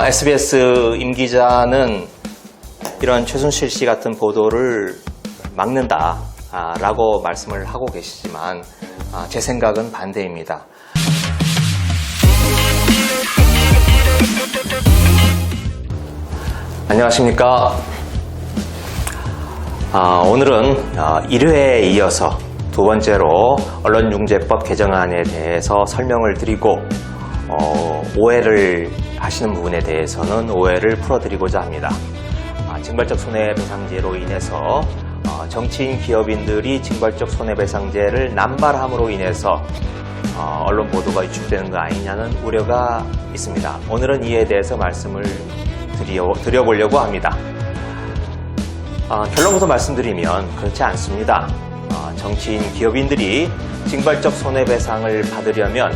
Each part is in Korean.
SBS 임 기자는 이런 최순실 씨 같은 보도를 막는다 라고 말씀을 하고 계시지만 제 생각은 반대입니다. 안녕하십니까. 오늘은 1회에 이어서 두 번째로 언론중재법 개정안에 대해서 설명을 드리고 오해를 하시는 부분에 대해서는 오해를 풀어드리고자 합니다. 징벌적 손해배상제로 인해서 정치인, 기업인들이 징벌적 손해배상제를 남발함으로 인해서 언론 보도가 위축되는 거 아니냐는 우려가 있습니다. 오늘은 이에 대해서 말씀을 드려보려고 합니다. 결론부터 말씀드리면 그렇지 않습니다. 정치인, 기업인들이 징벌적 손해배상을 받으려면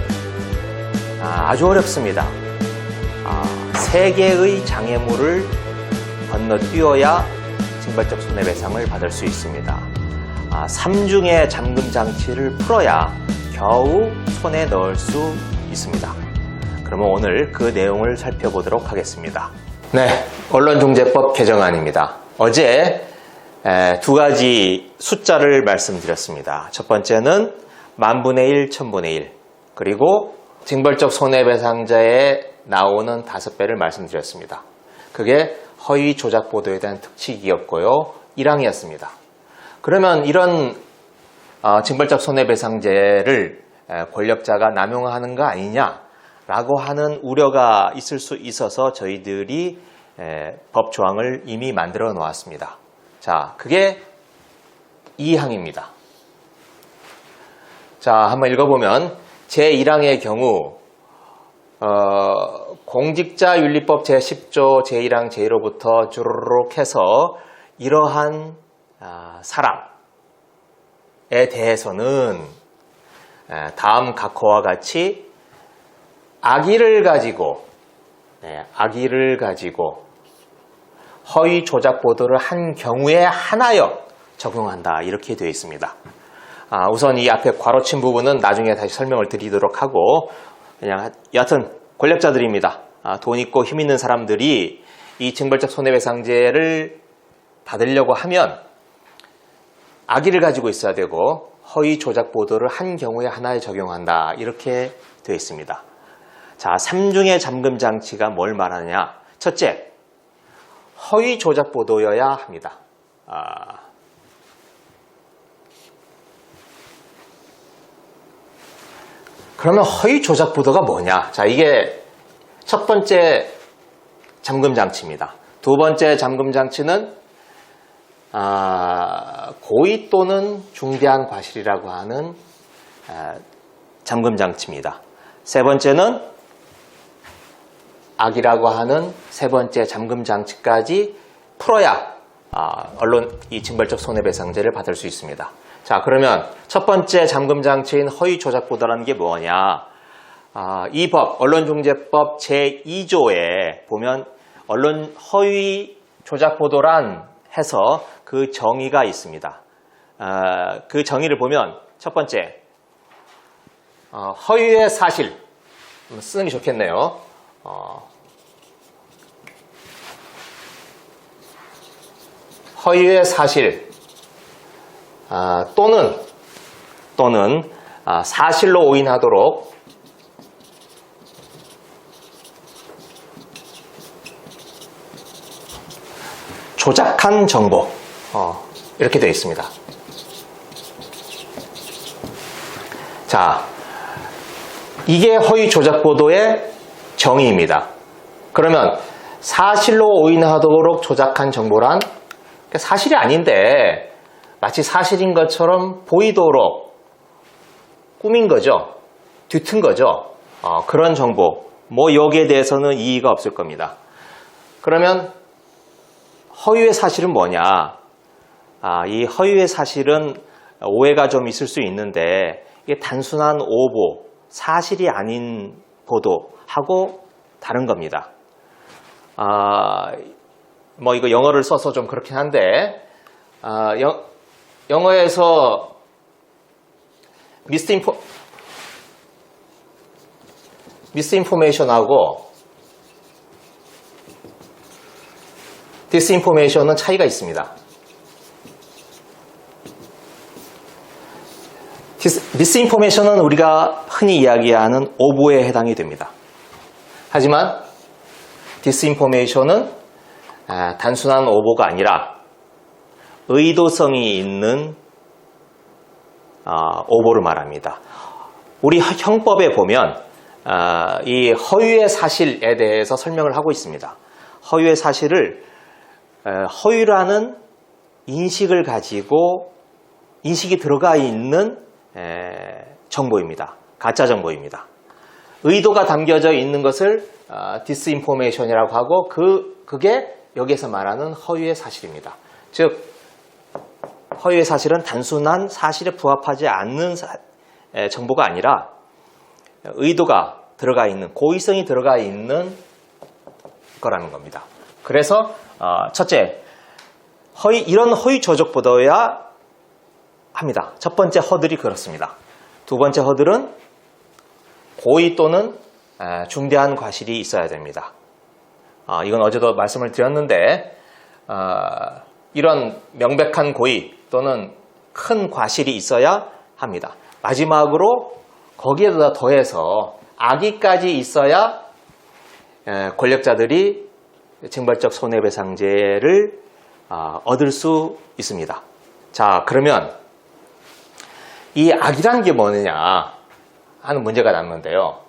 아주 어렵습니다. 세 개의 장애물을 건너뛰어야 징벌적 손해배상을 받을 수 있습니다. 3중의 잠금 장치를 풀어야 겨우 손에 넣을 수 있습니다. 그러면 오늘 그 내용을 살펴보도록 하겠습니다. 네, 언론중재법 개정안입니다. 어제 두 가지 숫자를 말씀드렸습니다. 첫 번째는 10,000분의 1, 1000분의 1, 그리고 징벌적 손해배상자에 나오는 5배를 말씀드렸습니다. 그게 허위 조작 보도에 대한 특칙이었고요. 1항이었습니다. 그러면 이런 징벌적 손해배상제를 권력자가 남용하는 거 아니냐라고 하는 우려가 있을 수 있어서 저희들이 법 조항을 이미 만들어 놓았습니다. 자, 그게 2항입니다. 자, 한번 읽어보면 제1항의 경우 공직자윤리법 제10조 제1항 제1호부터 주르륵 해서 이러한 사람에 대해서는 다음 각호와 같이 악의를 가지고 허위 조작 보도를 한 경우에 하나여 적용한다, 이렇게 되어 있습니다. 우선 이 앞에 괄호친 부분은 나중에 다시 설명을 드리도록 하고, 그냥 여하튼 권력자들입니다. 돈 있고 힘 있는 사람들이 이 징벌적 손해배상제를 받으려고 하면 악의를 가지고 있어야 되고 허위 조작 보도를 한 경우에 하나에 적용한다, 이렇게 되어 있습니다. 자, 3중의 잠금 장치가 뭘 말하느냐? 첫째, 허위 조작 보도여야 합니다. 그러면 허위 조작 보도가 뭐냐? 자, 이게 첫 번째 잠금 장치입니다. 두 번째 잠금 장치는 고의 또는 중대한 과실이라고 하는 잠금 장치입니다. 세 번째는 악이라고 하는 세 번째 잠금 장치까지 풀어야 언론 이 징벌적 손해배상제를 받을 수 있습니다. 자, 그러면 첫 번째 잠금 장치인 허위 조작 보도라는 게 뭐냐? 이 법, 언론중재법 제2조에 보면 언론 허위 조작 보도란 해서 그 정의가 있습니다. 그 정의를 보면 첫 번째, 허위의 사실, 쓰는 게 좋겠네요. 허위의 사실 또는 사실로 오인하도록 조작한 정보, 이렇게 되어 있습니다. 자, 이게 허위 조작 보도의 정의입니다. 그러면 사실로 오인하도록 조작한 정보란 사실이 아닌데 마치 사실인 것처럼 보이도록 꾸민 거죠. 뒤튼 거죠. 그런 정보, 여기에 대해서는 이의가 없을 겁니다. 그러면 허위의 사실은 뭐냐? 이 허위의 사실은 오해가 좀 있을 수 있는데 이게 단순한 오보, 사실이 아닌 보도하고 다른 겁니다. 이거 영어를 써서 좀 그렇긴 한데 영어에서 미스인포메이션하고 디스인포메이션은 차이가 있습니다. 미스인포메이션은 우리가 흔히 이야기하는 오보에 해당이 됩니다. 하지만 디스인포메이션은 단순한 오보가 아니라 의도성이 있는 오보를 말합니다. 우리 형법에 보면 이 허위의 사실에 대해서 설명을 하고 있습니다. 허위의 사실을 허위라는 인식을 가지고 인식이 들어가 있는 정보입니다. 가짜 정보입니다. 의도가 담겨져 있는 것을 디스인포메이션이라고 하고 그게 여기에서 말하는 허위의 사실입니다. 즉 허위의 사실은 단순한 사실에 부합하지 않는 정보가 아니라 의도가 들어가 있는, 고의성이 들어가 있는 거라는 겁니다. 그래서 첫째, 이런 허위 조작 보도야 합니다. 첫 번째 허들이 그렇습니다. 두 번째 허들은 고의 또는 중대한 과실이 있어야 됩니다. 이건 어제도 말씀을 드렸는데 이런 명백한 고의 또는 큰 과실이 있어야 합니다. 마지막으로 거기에다 더해서 악의까지 있어야 권력자들이 징벌적 손해배상제를 얻을 수 있습니다. 자, 그러면 이 악이라는 게 뭐느냐 하는 문제가 남는데요.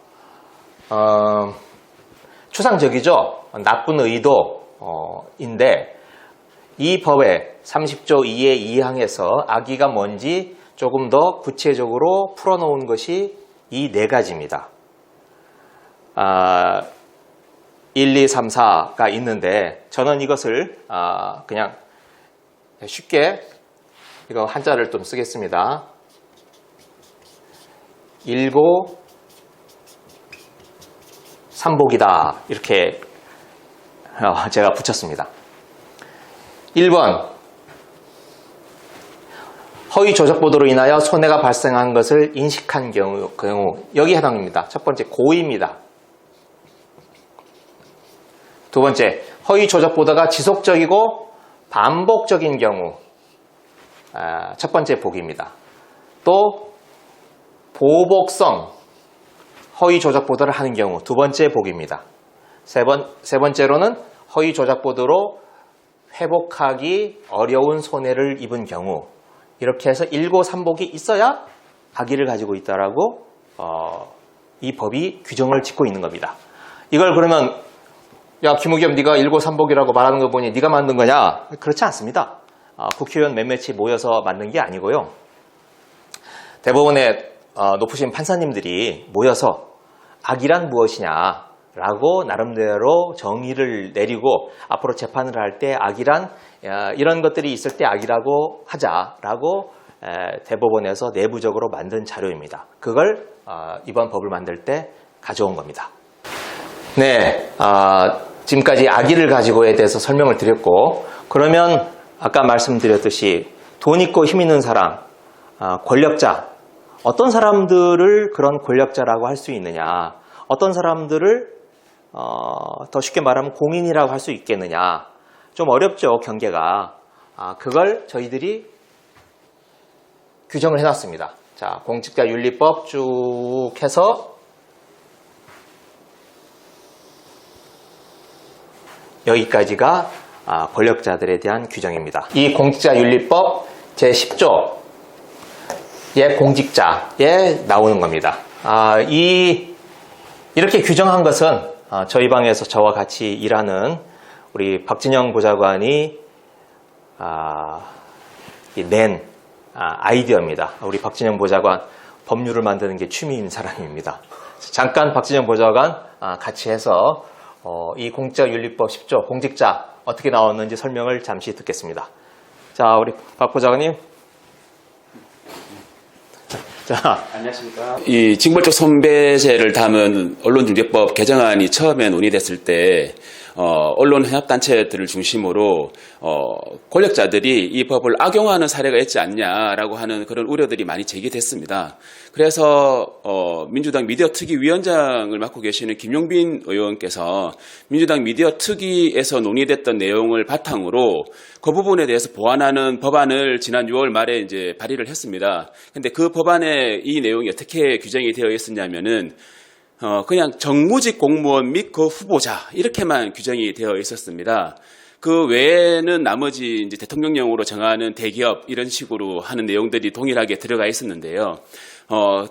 추상적이죠. 나쁜 의도인데 이 법의 30조 2의 2항에서 악의가 뭔지 조금 더 구체적으로 풀어놓은 것이 이 네 가지입니다. 1, 2, 3, 4가 있는데 저는 이것을 그냥 쉽게 이거 한자를 좀 쓰겠습니다. 일고 삼복이다 이렇게 제가 붙였습니다. 1번 허위 조작 보도로 인하여 손해가 발생한 것을 인식한 경우 여기에 해당입니다. 첫 번째 고의입니다. 두 번째 허위 조작 보도가 지속적이고 반복적인 경우 첫 번째 복입니다. 또 보복성 허위 조작 보도를 하는 경우 두 번째 복입니다. 세 번째로는 허위 조작 보도로 회복하기 어려운 손해를 입은 경우 이렇게 해서 일고 삼복이 있어야 악의를 가지고 있다라고 이 법이 규정을 짓고 있는 겁니다. 이걸 그러면 야 김우겸 네가 일고 삼복이라고 말하는 거 보니 네가 만든 거냐? 그렇지 않습니다. 국회의원 몇몇이 모여서 만든 게 아니고요. 대법원의 높으신 판사님들이 모여서 악이란 무엇이냐라고 나름대로 정의를 내리고 앞으로 재판을 할 때 악이란 이런 것들이 있을 때 악이라고 하자라고 대법원에서 내부적으로 만든 자료입니다. 그걸 이번 법을 만들 때 가져온 겁니다. 네, 지금까지 악의를 가지고에 대해서 설명을 드렸고 그러면 아까 말씀드렸듯이 돈 있고 힘 있는 사람, 권력자 어떤 사람들을 그런 권력자라고 할 수 있느냐 어떤 사람들을 더 쉽게 말하면 공인이라고 할 수 있겠느냐 좀 어렵죠 경계가 그걸 저희들이 규정을 해놨습니다. 자 공직자윤리법 쭉 해서 여기까지가 권력자들에 대한 규정입니다. 이 공직자윤리법 제10조의 공직자에 나오는 겁니다. 이렇게 규정한 것은 저희 방에서 저와 같이 일하는 우리 박진영 보좌관이 낸 아이디어입니다. 우리 박진영 보좌관 법률을 만드는 게 취미인 사람입니다. 잠깐 박진영 보좌관 같이 해서 이 공직자윤리법 10조 공직자 어떻게 나왔는지 설명을 잠시 듣겠습니다. 자, 우리 박 보좌관님. 자, 안녕하십니까. 이 징벌적 손배제를 담은 언론중재법 개정안이 처음에 논의됐을 때 언론 현합단체들을 중심으로 권력자들이 이 법을 악용하는 사례가 있지 않냐라고 하는 그런 우려들이 많이 제기됐습니다. 그래서 민주당 미디어 특위 위원장을 맡고 계시는 김용빈 의원께서 민주당 미디어 특위에서 논의됐던 내용을 바탕으로 그 부분에 대해서 보완하는 법안을 지난 6월 말에 이제 발의를 했습니다. 근데 그 법안에 이 내용이 어떻게 규정이 되어 있었냐면은 그냥 정무직 공무원 및 그 후보자 이렇게만 규정이 되어 있었습니다. 그 외에는 나머지 이제 대통령령으로 정하는 대기업 이런 식으로 하는 내용들이 동일하게 들어가 있었는데요.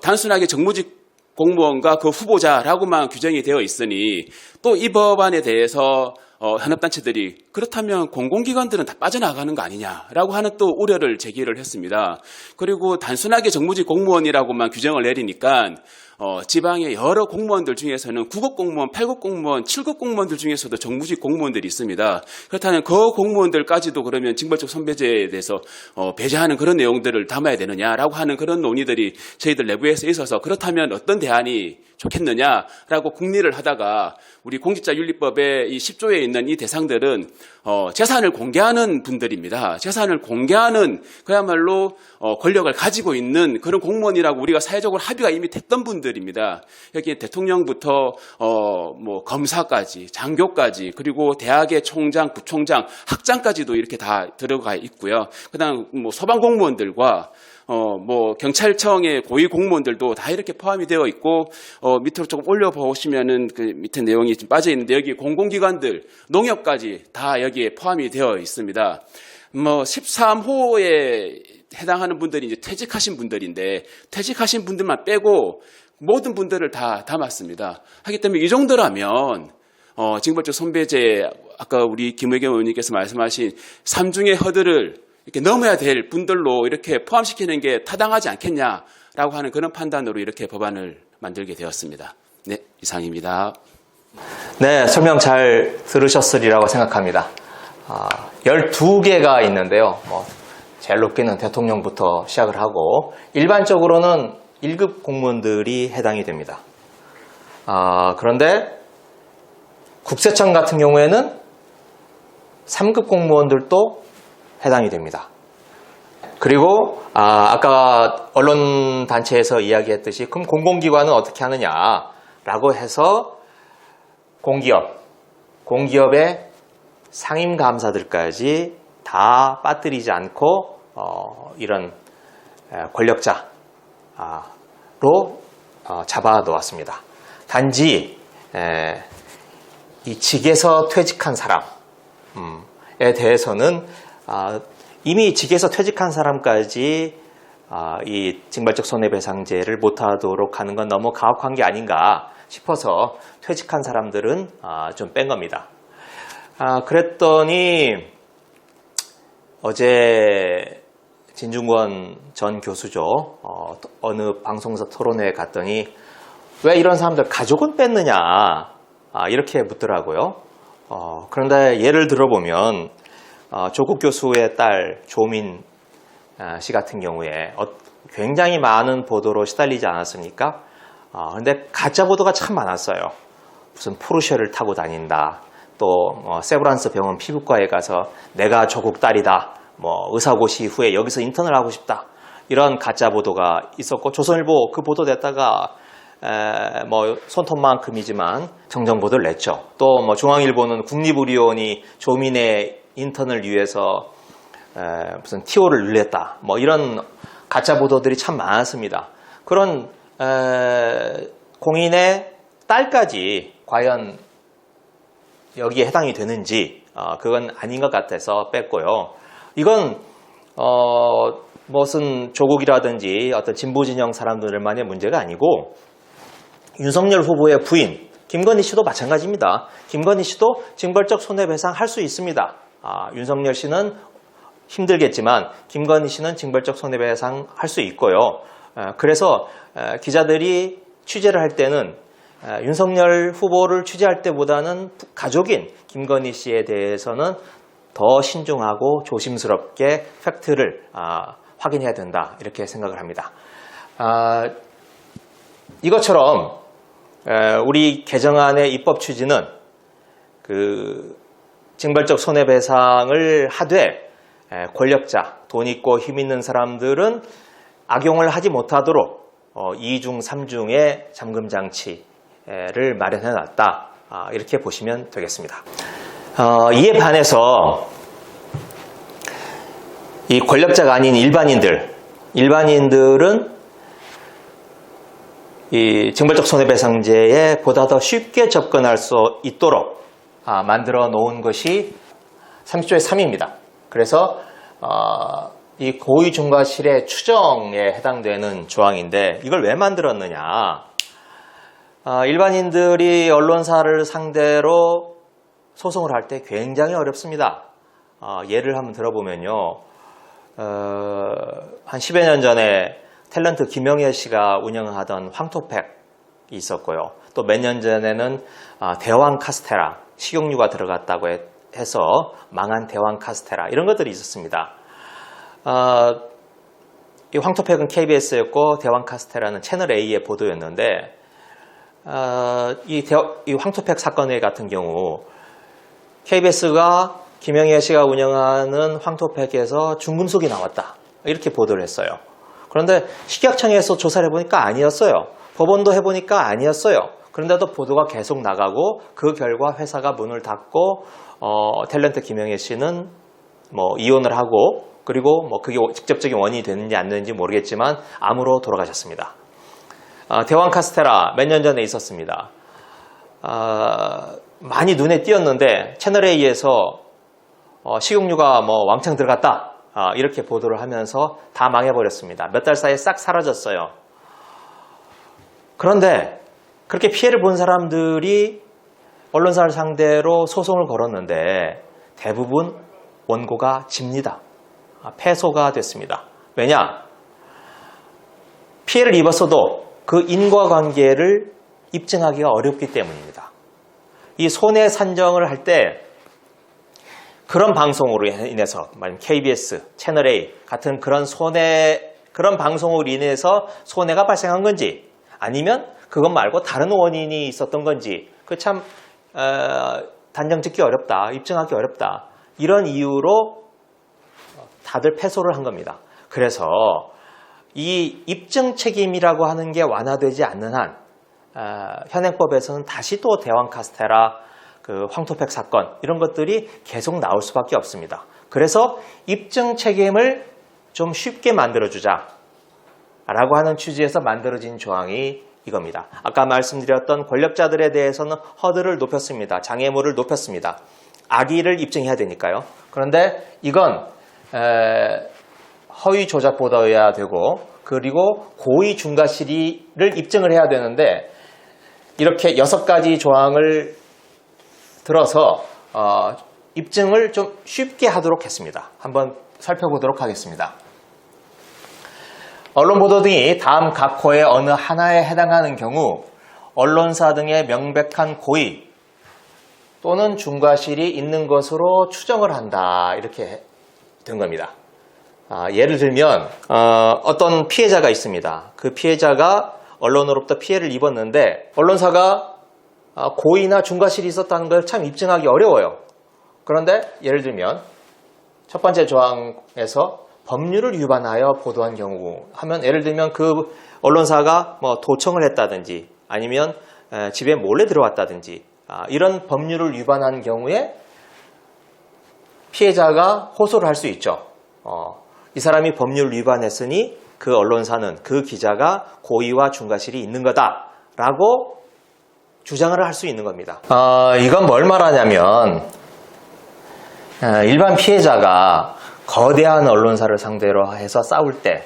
단순하게 정무직 공무원과 그 후보자라고만 규정이 되어 있으니 또 이 법안에 대해서 현업단체들이 그렇다면 공공기관들은 다 빠져나가는 거 아니냐라고 하는 또 우려를 제기를 했습니다. 그리고 단순하게 정무직 공무원이라고만 규정을 내리니까 지방의 여러 공무원들 중에서는 9급 공무원, 8급 공무원, 7급 공무원들 중에서도 정무직 공무원들이 있습니다. 그렇다면 그 공무원들까지도 그러면 징벌적 손배제에 대해서 배제하는 그런 내용들을 담아야 되느냐라고 하는 그런 논의들이 저희들 내부에서 있어서 그렇다면 어떤 대안이 좋겠느냐라고 궁리를 하다가 우리 공직자윤리법의 이 10조에 있는 이 대상들은 재산을 공개하는 분들입니다. 재산을 공개하는 그야말로 권력을 가지고 있는 그런 공무원이라고 우리가 사회적으로 합의가 이미 됐던 분들입니다. 여기에 대통령부터 뭐 검사까지 장교까지 그리고 대학의 총장, 부총장, 학장까지도 이렇게 다 들어가 있고요. 그다음 뭐 소방공무원들과 뭐 경찰청의 고위 공무원들도 다 이렇게 포함이 되어 있고 밑으로 조금 올려보시면은 그 밑에 내용이 좀 빠져 있는데 여기 공공기관들, 농협까지 다 여기에 포함이 되어 있습니다. 뭐 13호에 해당하는 분들이 이제 퇴직하신 분들인데 퇴직하신 분들만 빼고 모든 분들을 다 담았습니다. 하기 때문에 이 정도라면 징벌적 손배제 아까 우리 김의겸 의원님께서 말씀하신 삼중의 허들을 이렇게 넘어야 될 분들로 이렇게 포함시키는 게 타당하지 않겠냐라고 하는 그런 판단으로 이렇게 법안을 만들게 되었습니다. 네, 이상입니다. 네, 설명 잘 들으셨으리라고 생각합니다. 12개가 있는데요. 제일 높게는 대통령부터 시작을 하고 일반적으로는 1급 공무원들이 해당이 됩니다. 그런데 국세청 같은 경우에는 3급 공무원들도 해당이 됩니다. 그리고 아까 언론단체에서 이야기했듯이 그럼 공공기관은 어떻게 하느냐라고 해서 공기업의 상임감사들까지 다 빠뜨리지 않고 이런 권력자로 잡아놓았습니다. 단지 이 직에서 퇴직한 사람에 대해서는 이미 직에서 퇴직한 사람까지 이 징벌적 손해배상제를 못하도록 하는 건 너무 가혹한 게 아닌가 싶어서 퇴직한 사람들은 좀 뺀 겁니다. 그랬더니 어제 진중권 전 교수죠. 어느 방송사 토론회에 갔더니 왜 이런 사람들 가족은 뺐느냐 이렇게 묻더라고요. 그런데 예를 들어보면 조국 교수의 딸 조민 씨 같은 경우에 굉장히 많은 보도로 시달리지 않았습니까? 근데 가짜 보도가 참 많았어요. 무슨 포르쉐를 타고 다닌다. 또 세브란스 병원 피부과에 가서 내가 조국 딸이다. 의사고시 후에 여기서 인턴을 하고 싶다. 이런 가짜 보도가 있었고 조선일보 그 보도됐다가 손톱만큼이지만 정정 보도를 냈죠. 또 중앙일보는 국립의료원이 조민의 인턴을 위해서 무슨 티오를 늘렸다. 이런 가짜 보도들이 참 많았습니다. 그런 공인의 딸까지 과연 여기에 해당이 되는지 그건 아닌 것 같아서 뺐고요. 이건 무슨 조국이라든지 어떤 진보 진영 사람들만의 문제가 아니고 윤석열 후보의 부인 김건희 씨도 마찬가지입니다. 김건희 씨도 징벌적 손해배상 할 수 있습니다. 윤석열 씨는 힘들겠지만 김건희 씨는 징벌적 손해배상 할 수 있고요. 그래서 기자들이 취재를 할 때는 윤석열 후보를 취재할 때보다는 가족인 김건희 씨에 대해서는 더 신중하고 조심스럽게 팩트를 확인해야 된다 이렇게 생각을 합니다. 이것처럼 우리 개정안의 입법 취지는 그 징벌적 손해배상을 하되 권력자, 돈 있고 힘 있는 사람들은 악용을 하지 못하도록 2중, 3중의 잠금장치를 마련해놨다. 이렇게 보시면 되겠습니다. 이에 반해서 이 권력자가 아닌 일반인들은 이 징벌적 손해배상제에 보다 더 쉽게 접근할 수 있도록 만들어 놓은 것이 30조의 3입니다. 그래서 이 고의 중과실의 추정에 해당되는 조항인데 이걸 왜 만들었느냐? 일반인들이 언론사를 상대로 소송을 할 때 굉장히 어렵습니다. 예를 한번 들어보면요. 한 10여 년 전에 탤런트 김영애 씨가 운영하던 황토팩이 있었고요. 또 몇 년 전에는 대왕 카스테라, 식용유가 들어갔다고 해서 망한 대왕 카스테라 이런 것들이 있었습니다. 이 황토팩은 KBS였고 대왕 카스테라는 채널A의 보도였는데 이 황토팩 사건 같은 경우 KBS가 김영애 씨가 운영하는 황토팩에서 중금속이 나왔다 이렇게 보도를 했어요. 그런데 식약청에서 조사를 해보니까 아니었어요. 법원도 해보니까 아니었어요. 그런데도 보도가 계속 나가고 그 결과 회사가 문을 닫고 탤런트 김영애 씨는 뭐 이혼을 하고 그리고 뭐 그게 직접적인 원인이 되는지 안 되는지 모르겠지만 암으로 돌아가셨습니다. 대왕 카스테라 몇 년 전에 있었습니다. 많이 눈에 띄었는데 채널A에서 식용유가 뭐 왕창 들어갔다 이렇게 보도를 하면서 다 망해버렸습니다. 몇 달 사이에 싹 사라졌어요. 그런데 그렇게 피해를 본 사람들이 언론사를 상대로 소송을 걸었는데 대부분 원고가 집니다. 패소가 됐습니다. 왜냐? 피해를 입었어도 그 인과관계를 입증하기가 어렵기 때문입니다. 이 손해 산정을 할 때 그런 방송으로 인해서 KBS, 채널A 같은 그런 방송으로 인해서 손해가 발생한 건지 아니면 그것 말고 다른 원인이 있었던 건지 그 참 단정 짓기 어렵다, 입증하기 어렵다 이런 이유로 다들 패소를 한 겁니다. 그래서 이 입증 책임이라고 하는 게 완화되지 않는 한 현행법에서는 다시 또 대왕 카스테라 그 황토팩 사건 이런 것들이 계속 나올 수밖에 없습니다. 그래서 입증 책임을 좀 쉽게 만들어주자 라고 하는 취지에서 만들어진 조항이 이겁니다. 아까 말씀드렸던 권력자들에 대해서는 허들을 높였습니다. 장애물을 높였습니다. 악의를 입증해야 되니까요. 그런데 이건 허위 조작 보도여야 되고 그리고 고의 중과실을 입증을 해야 되는데 이렇게 6가지 조항을 들어서 입증을 좀 쉽게 하도록 했습니다. 한번 살펴보도록 하겠습니다. 언론 보도 등이 다음 각 호의 어느 하나에 해당하는 경우 언론사 등의 명백한 고의 또는 중과실이 있는 것으로 추정을 한다. 이렇게 된 겁니다. 예를 들면 어떤 피해자가 있습니다. 그 피해자가 언론으로부터 피해를 입었는데 언론사가 고의나 중과실이 있었다는 걸 참 입증하기 어려워요. 그런데 예를 들면 첫 번째 조항에서 법률을 위반하여 보도한 경우 하면 예를 들면 그 언론사가 뭐 도청을 했다든지 아니면 집에 몰래 들어왔다든지 이런 법률을 위반한 경우에 피해자가 호소를 할 수 있죠. 이 사람이 법률을 위반했으니 그 언론사는 그 기자가 고의와 중과실이 있는 거다라고 주장을 할 수 있는 겁니다. 이건 뭘 말하냐면 일반 피해자가 거대한 언론사를 상대로 해서 싸울 때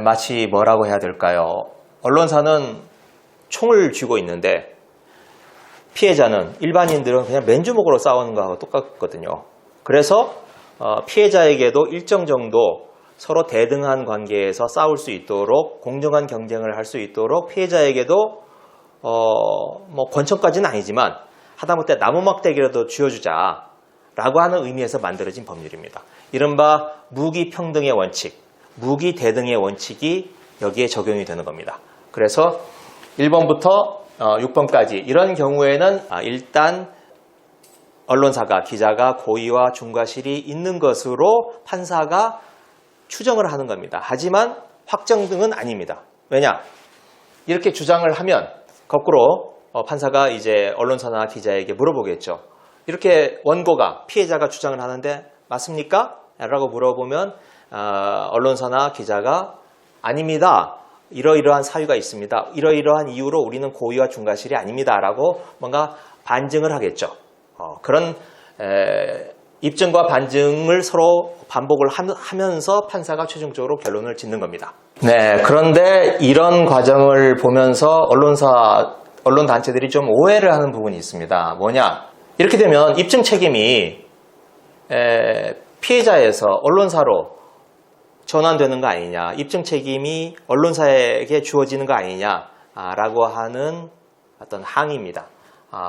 마치 뭐라고 해야 될까요? 언론사는 총을 쥐고 있는데 피해자는 일반인들은 그냥 맨주먹으로 싸우는 거하고 똑같거든요. 그래서 피해자에게도 일정 정도 서로 대등한 관계에서 싸울 수 있도록 공정한 경쟁을 할 수 있도록 피해자에게도 뭐 권총까지는 아니지만 하다못해 나무막대기라도 쥐어주자 라고 하는 의미에서 만들어진 법률입니다. 이른바 무기평등의 원칙, 무기대등의 원칙이 여기에 적용이 되는 겁니다. 그래서 1번부터 6번까지 이런 경우에는 일단 언론사가, 기자가 고의와 중과실이 있는 것으로 판사가 추정을 하는 겁니다. 하지만 확정 등은 아닙니다. 왜냐? 이렇게 주장을 하면 거꾸로 판사가 이제 언론사나 기자에게 물어보겠죠. 이렇게 원고가, 피해자가 주장을 하는데 맞습니까? 라고 물어보면 언론사나 기자가 아닙니다. 이러이러한 사유가 있습니다. 이러이러한 이유로 우리는 고의와 중과실이 아닙니다. 라고 뭔가 반증을 하겠죠. 그런 입증과 반증을 서로 반복을 하면서 판사가 최종적으로 결론을 짓는 겁니다. 네, 그런데 이런 과정을 보면서 언론 단체들이 좀 오해를 하는 부분이 있습니다. 뭐냐? 이렇게 되면 입증 책임이 피해자에서 언론사로 전환되는 거 아니냐, 입증 책임이 언론사에게 주어지는 거 아니냐라고 하는 어떤 항의입니다.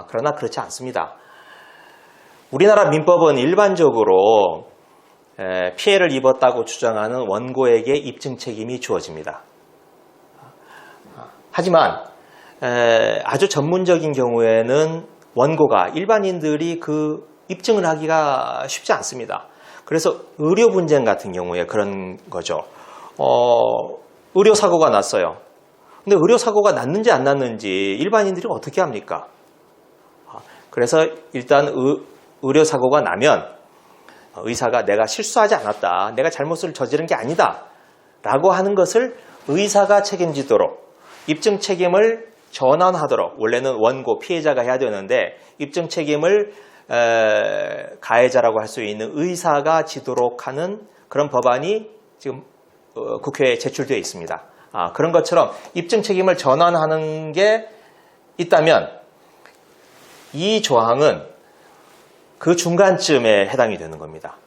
그러나 그렇지 않습니다. 우리나라 민법은 일반적으로 피해를 입었다고 주장하는 원고에게 입증 책임이 주어집니다. 하지만 아주 전문적인 경우에는 원고가, 일반인들이 그 입증을 하기가 쉽지 않습니다. 그래서 의료 분쟁 같은 경우에 그런 거죠. 의료 사고가 났어요. 근데 의료 사고가 났는지 안 났는지 일반인들이 어떻게 합니까? 그래서 일단 의료 사고가 나면 의사가 내가 실수하지 않았다, 내가 잘못을 저지른 게 아니다 라고 하는 것을 의사가 책임지도록, 입증 책임을 전환하도록, 원래는 원고, 피해자가 해야 되는데 입증 책임을 가해자라고 할 수 있는 의사가 지도록 하는 그런 법안이 지금 국회에 제출되어 있습니다. 그런 것처럼 입증 책임을 전환하는 게 있다면 이 조항은 그 중간쯤에 해당이 되는 겁니다.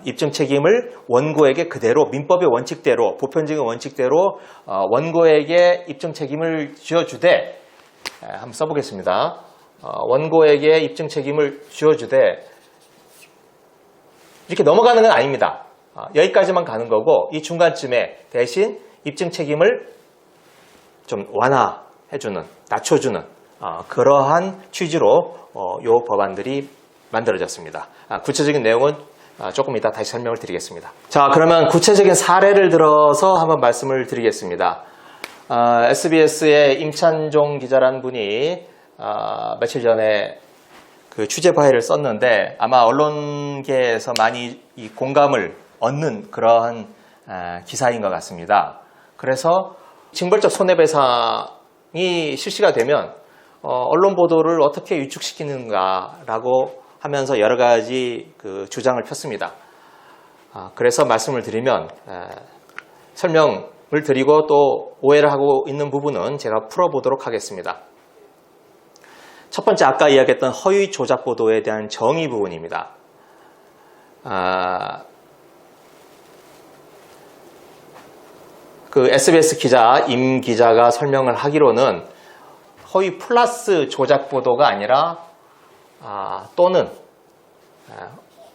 입증 책임을 원고에게 그대로, 민법의 원칙대로, 보편적인 원칙대로 원고에게 입증 책임을 쥐어주되, 한번 써보겠습니다. 원고에게 입증 책임을 쥐어주되 이렇게 넘어가는 건 아닙니다. 여기까지만 가는 거고, 이 중간쯤에 대신 입증 책임을 좀 완화해주는, 낮춰주는 그러한 취지로 이 법안들이 만들어졌습니다. 구체적인 내용은 조금 이따 다시 설명을 드리겠습니다. 자, 그러면 구체적인 사례를 들어서 한번 말씀을 드리겠습니다. SBS의 임찬종 기자라는 분이 며칠 전에 그 취재 파일을 썼는데 아마 언론계에서 많이 이 공감을 얻는 그러한 기사인 것 같습니다. 그래서 징벌적 손해배상이 실시가 되면 언론 보도를 어떻게 위축시키는가라고 하면서 여러 가지 그 주장을 폈습니다. 그래서 말씀을 드리면 설명을 드리고 또 오해를 하고 있는 부분은 제가 풀어보도록 하겠습니다. 첫 번째, 아까 이야기했던 허위 조작 보도에 대한 정의 부분입니다. 그 SBS 기자 임 기자가 설명을 하기로는 허위 플러스 조작 보도가 아니라 또는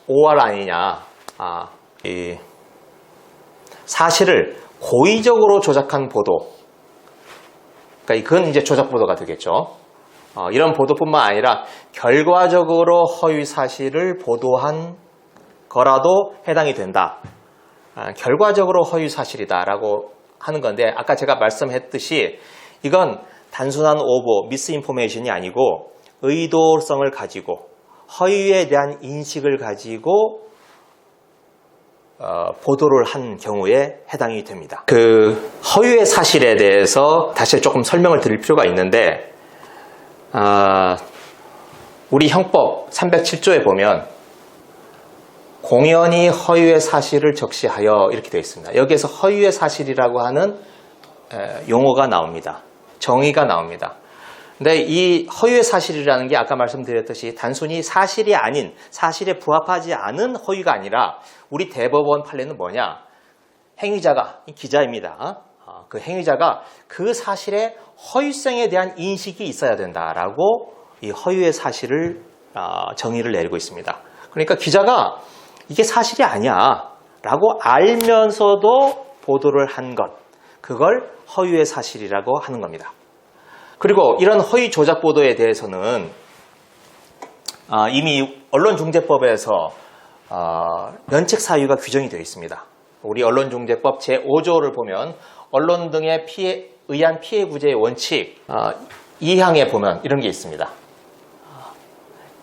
OR 아니냐, 이 사실을 고의적으로 조작한 보도, 그러니까 그건 이제 조작 보도가 되겠죠. 이런 보도뿐만 아니라 결과적으로 허위 사실을 보도한 거라도 해당이 된다. 결과적으로 허위 사실이다라고 하는 건데, 아까 제가 말씀했듯이 이건 단순한 오보, 미스인포메이션이 아니고 의도성을 가지고 허위에 대한 인식을 가지고 보도를 한 경우에 해당이 됩니다. 그 허위의 사실에 대해서 다시 조금 설명을 드릴 필요가 있는데, 우리 형법 307조에 보면 공연히 허위의 사실을 적시하여 이렇게 되어 있습니다. 여기에서 허위의 사실이라고 하는 용어가 나옵니다. 정의가 나옵니다. 근데 이 허위의 사실이라는 게 아까 말씀드렸듯이 단순히 사실이 아닌, 사실에 부합하지 않은 허위가 아니라 우리 대법원 판례는 뭐냐? 행위자가, 기자입니다. 그 행위자가 그 사실의 허위성에 대한 인식이 있어야 된다라고 이 허위의 사실을 정의를 내리고 있습니다. 그러니까 기자가 이게 사실이 아니야 라고 알면서도 보도를 한 것, 그걸 허위의 사실이라고 하는 겁니다. 그리고 이런 허위 조작 보도에 대해서는 이미 언론중재법에서 면책 사유가 규정이 되어 있습니다. 우리 언론중재법 제5조를 보면 언론 등에 의한 피해 구제의 원칙 2항에 보면 이런 게 있습니다.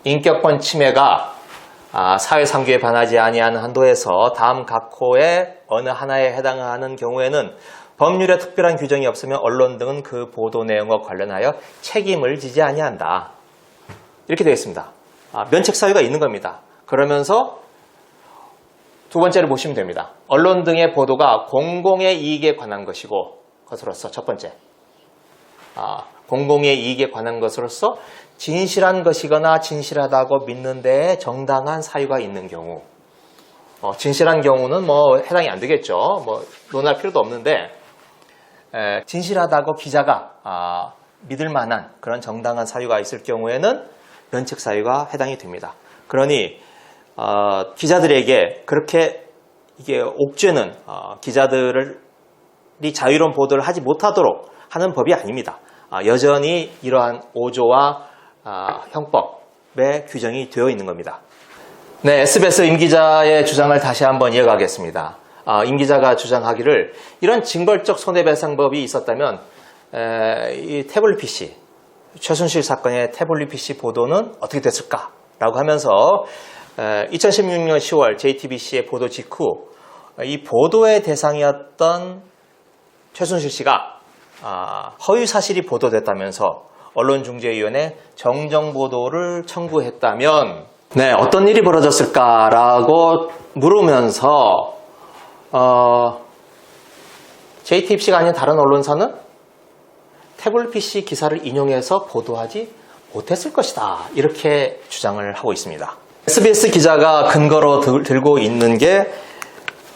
인격권 침해가 사회상규에 반하지 아니하는 한도에서 다음 각 호의 어느 하나에 해당하는 경우에는 법률에 특별한 규정이 없으면 언론 등은 그 보도 내용과 관련하여 책임을 지지 아니한다. 이렇게 되어 있습니다. 면책 사유가 있는 겁니다. 그러면서 두 번째를 보시면 됩니다. 언론 등의 보도가 공공의 이익에 관한 것으로서 첫 번째, 공공의 이익에 관한 것으로서 진실한 것이거나 진실하다고 믿는 데에 정당한 사유가 있는 경우, 진실한 경우는 뭐 해당이 안 되겠죠. 뭐 논할 필요도 없는데 진실하다고 기자가 믿을 만한 그런 정당한 사유가 있을 경우에는 면책 사유가 해당이 됩니다. 그러니 기자들에게 그렇게 이게 옥죄는 기자들이 자유로운 보도를 하지 못하도록 하는 법이 아닙니다. 여전히 이러한 5조와 형법에 규정이 되어 있는 겁니다. 네, SBS 임 기자의 주장을 다시 한번 이어가겠습니다. 임 기자가 주장하기를 이런 징벌적 손해배상법이 있었다면 이 태블릿 PC, 최순실 사건의 태블릿 PC 보도는 어떻게 됐을까라고 하면서 2016년 10월 JTBC의 보도 직후 이 보도의 대상이었던 최순실 씨가 허위 사실이 보도됐다면서 언론중재위원회 정정보도를 청구했다면 네, 어떤 일이 벌어졌을까라고 물으면서 JTBC가 아닌 다른 언론사는 태블릿 PC 기사를 인용해서 보도하지 못했을 것이다. 이렇게 주장을 하고 있습니다. SBS 기자가 근거로 들고 있는 게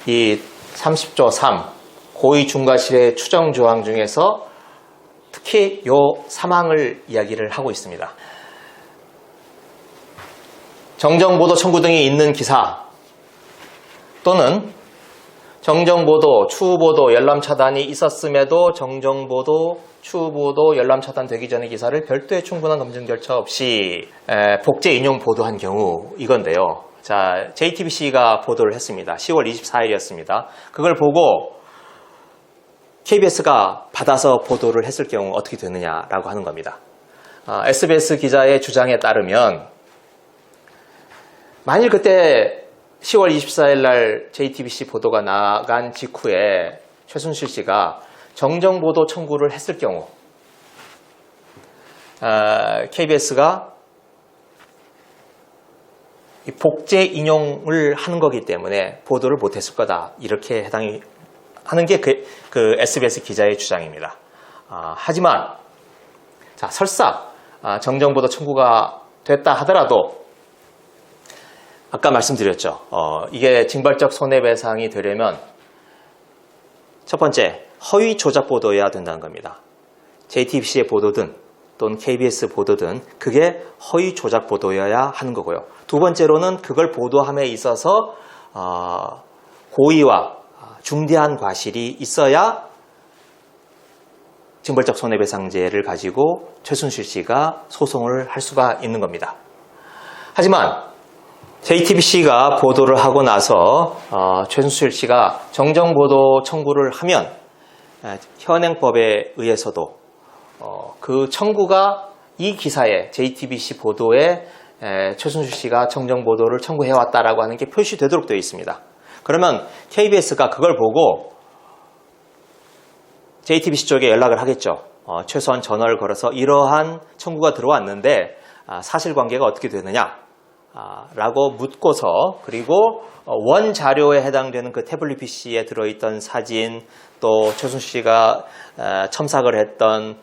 이 30조 3 고의 중과실의 추정 조항 중에서 특히 요 3항을 이야기를 하고 있습니다. 정정보도 청구 등이 있는 기사 또는 정정보도, 추후보도, 열람차단이 있었음에도 정정보도, 추후보도, 열람차단되기 전의 기사를 별도의 충분한 검증 절차 없이 복제 인용 보도한 경우 이건데요. 자, JTBC가 보도를 했습니다. 10월 24일이었습니다. 그걸 보고 KBS가 받아서 보도를 했을 경우 어떻게 되느냐라고 하는 겁니다. SBS 기자의 주장에 따르면 만일 그때 10월 24일 날 JTBC 보도가 나간 직후에 최순실 씨가 정정보도 청구를 했을 경우 KBS가 복제 인용을 하는 거기 때문에 보도를 못했을 거다. 이렇게 해당이 하는 게 그 SBS 기자의 주장입니다. 하지만 자, 설사 정정보도 청구가 됐다 하더라도 아까 말씀드렸죠. 이게 징벌적 손해배상이 되려면 첫 번째, 허위 조작 보도여야 된다는 겁니다. JTBC의 보도든 또는 KBS 보도든 그게 허위 조작 보도여야 하는 거고요. 두 번째로는 그걸 보도함에 있어서 고의와 중대한 과실이 있어야 징벌적 손해배상제를 가지고 최순실 씨가 소송을 할 수가 있는 겁니다. 하지만 JTBC가 보도를 하고 나서 최순실 씨가 정정보도 청구를 하면 현행법에 의해서도 그 청구가 이 기사에 JTBC 보도에 최순실 씨가 정정보도를 청구해왔다라고 하는 게 표시되도록 되어 있습니다. 그러면 KBS가 그걸 보고 JTBC 쪽에 연락을 하겠죠. 최소한 전화를 걸어서 이러한 청구가 들어왔는데 사실관계가 어떻게 되느냐 라고 묻고서 그리고 원 자료에 해당되는 그 태블릿 PC에 들어있던 사진 또 최순실 씨가 첨삭을 했던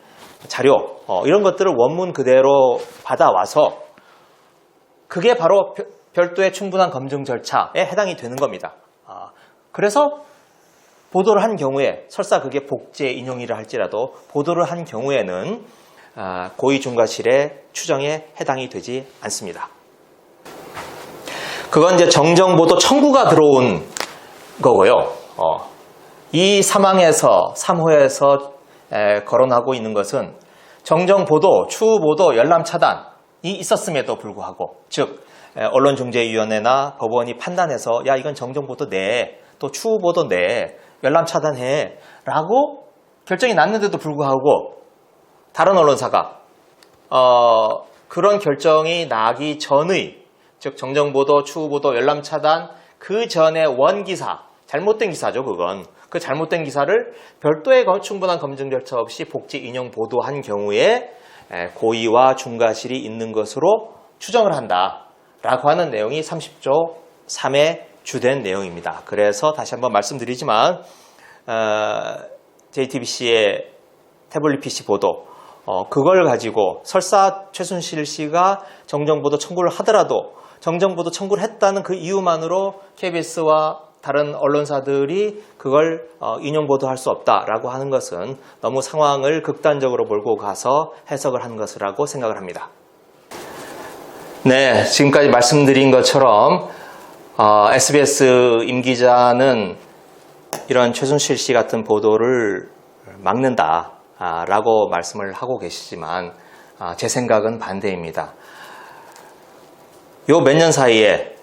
자료 이런 것들을 원문 그대로 받아와서 그게 바로 별도의 충분한 검증 절차에 해당이 되는 겁니다. 그래서 보도를 한 경우에 설사 그게 복제 인용이라 할지라도 보도를 한 경우에는 고의 중과실의 추정에 해당이 되지 않습니다. 그건 이제 정정보도 청구가 들어온 거고요. 이 3항에서 거론하고 있는 것은 정정보도, 추후보도, 열람차단이 있었음에도 불구하고 즉 언론중재위원회나 법원이 판단해서 야 이건 정정보도 내, 또 추후보도 내, 열람 차단해 라고 결정이 났는데도 불구하고 다른 언론사가 그런 결정이 나기 전의, 즉 정정보도, 추후보도, 열람 차단 그 전에 원기사, 잘못된 기사죠 그건. 그 잘못된 기사를 별도의 충분한 검증 절차 없이 복지 인용 보도한 경우에 고의와 중과실이 있는 것으로 추정을 한다라고 하는 내용이 30조 3의 주된 내용입니다. 그래서 다시 한번 말씀드리지만 JTBC의 태블릿 PC 보도 그걸 가지고 설사 최순실 씨가 정정보도 청구를 하더라도 정정보도 청구를 했다는 그 이유만으로 KBS와 다른 언론사들이 그걸 인용보도할 수 없다라고 하는 것은 너무 상황을 극단적으로 몰고 가서 해석을 한 것이라고 생각을 합니다. 네, 지금까지 말씀드린 것처럼 SBS 임 기자는 이런 최순실 씨 같은 보도를 막는다라고 말씀을 하고 계시지만 제 생각은 반대입니다. 요 몇 년 사이에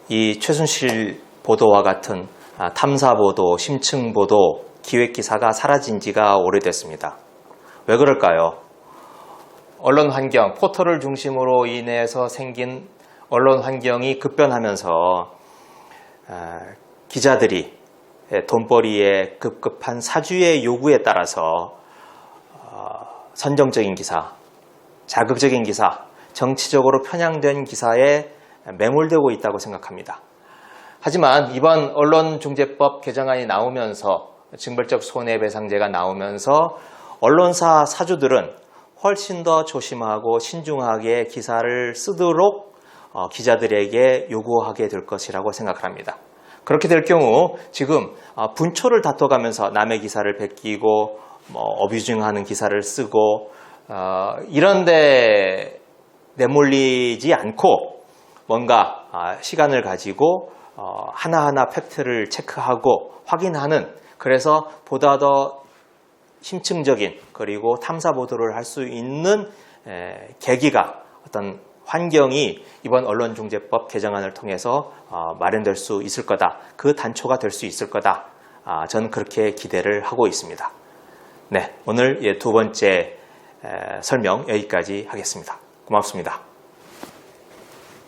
이 최순실 보도와 같은 탐사보도, 심층보도, 기획기사가 사라진 지가 오래됐습니다. 왜 그럴까요? 언론 환경, 포털을 중심으로 인해서 생긴 언론 환경이 급변하면서 기자들이 돈벌이의 급급한 사주의 요구에 따라서 선정적인 기사, 자극적인 기사, 정치적으로 편향된 기사에 매몰되고 있다고 생각합니다. 하지만 이번 언론중재법 개정안이 나오면서 징벌적 손해배상제가 나오면서 언론사 사주들은 훨씬 더 조심하고 신중하게 기사를 쓰도록 기자들에게 요구하게 될 것이라고 생각을 합니다. 그렇게 될 경우 지금 분초를 다퉈가면서 남의 기사를 베끼고 어뷰징하는 기사를 쓰고 이런데 내몰리지 않고 뭔가 시간을 가지고 하나하나 팩트를 체크하고 확인하는, 그래서 보다 더 심층적인 그리고 탐사 보도를 할 수 있는 계기가, 어떤 환경이 이번 언론중재법 개정안을 통해서 마련될 수 있을 거다. 그 단초가 될 수 있을 거다. 저는 그렇게 기대를 하고 있습니다. 네, 오늘 두 번째 설명 여기까지 하겠습니다. 고맙습니다.